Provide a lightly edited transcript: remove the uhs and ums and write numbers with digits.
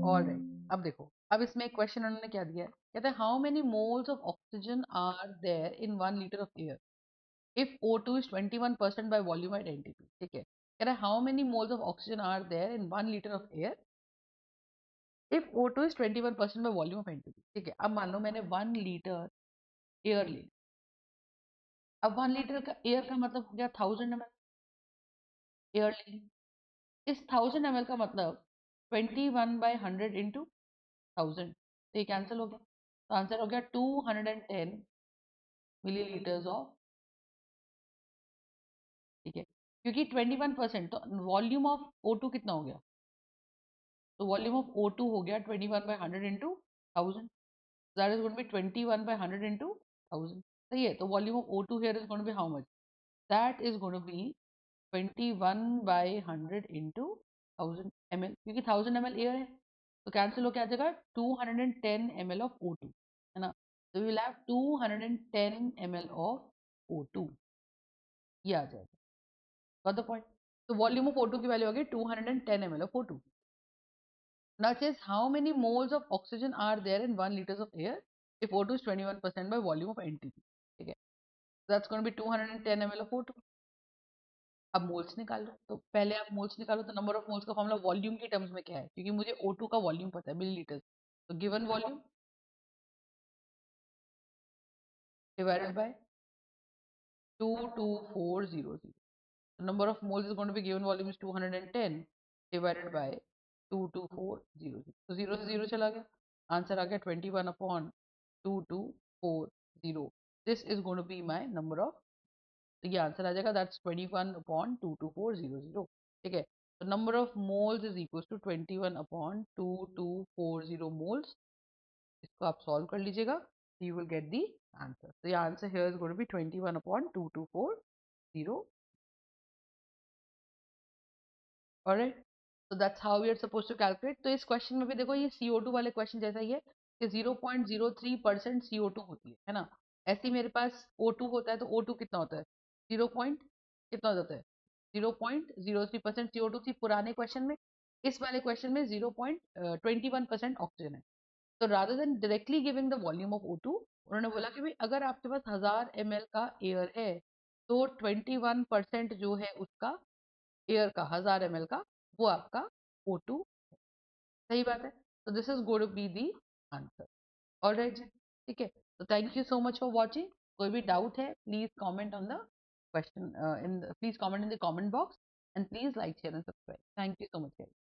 Alright, अब देखो, अब इसमें एक क्वेश्चन उन्होंने क्या दिया है, कहते हैं how many moles of oxygen are there in 1 litre of air if O2 is 21% by volume at NTP, ठीक है, कह रहा है how many moles of oxygen are there in 1 liter of air if O2 is 21% by volume of NTP, ठीक है। अब मान लो मैंने 1 लीटर एयर ले, अब 1 लीटर का एयर का मतलब हो गया 1000 ml एयर ले, इस 1000 ml का मतलब 21/100 इंटू 1000, तो ये कैंसिल हो गया, तो आंसर हो गया 210 मिलीलीटर्स ऑफ, ठीक है, क्योंकि 21% तो वॉल्यूम ऑफ O2 कितना हो गया, तो वॉल्यूम ऑफ O2 हो गया 21/100 into 1000, that is going to be 21/100 into 1000, सही है। तो volume of O2 here is going to be how much, that is going to be 21/100 into 1000 ml, क्योंकि 1000 ml एयर है, तो कैंसिल हो क्या आ जाएगा 210 ml ऑफ O2, है ना, तो we will have 210 ml of O2, ये आ जाएगा, गॉट द पॉइंट। तो वॉल्यूम ऑफ O2 की वैल्यू आ गई 210 ml of O2। Now it says how many moles of oxygen are there in 1 liters of air if O2 is 21% by volume of NTP, ठीक है, so that's going to be 210 ml of O2। अब moles निकालो, तो पहले आप moles निकालो, तो number of moles का फॉर्मूला वॉल्यूम के टर्म्स में क्या है, क्योंकि मुझे O2 का वॉल्यूम पता है मिलीलीटर, तो given volume divided by 22400, the number of moles is going to be given volume is 210 divided by 22400, तो 0 से 0 चला गया, आंसर आ गया 21/2240, this is going to be my number of, तो ये आंसर आ जाएगा दैट्स 21/22400, ठीक है। तो number of moles is equal to 21/2240 moles, इसको आप सॉल्व कर लीजिएगा, you will get the answer, तो ये answer here is going to be 21/2240। Alright, so that's how we are supposed to calculate। तो इस क्वेश्चन में भी देखो ये CO2 वाले क्वेश्चन जैसा ही है कि 0.03% CO2 होती है ना, ऐसे ही मेरे पास O2 होता है, तो O2 कितना होता है 0 पॉइंट कितना हो जाता है 0.03% CO2 थी पुराने क्वेश्चन में, इस वाले क्वेश्चन में 0.21% ऑक्सीजन है। तो rather than directly giving the volume of O2, उन्होंने बोला कि भाई अगर आपके पास 1000 ml का एयर है, तो 21% जो है उसका एयर का 1000 ml का, वो आपका O2, सही बात है, तो this is going to be the answer. Alright जी, ठीक है, तो thank you so much for watching. कोई भी डाउट है please comment on the question, in please comment in the comment box, and please like share and subscribe, thank you so much.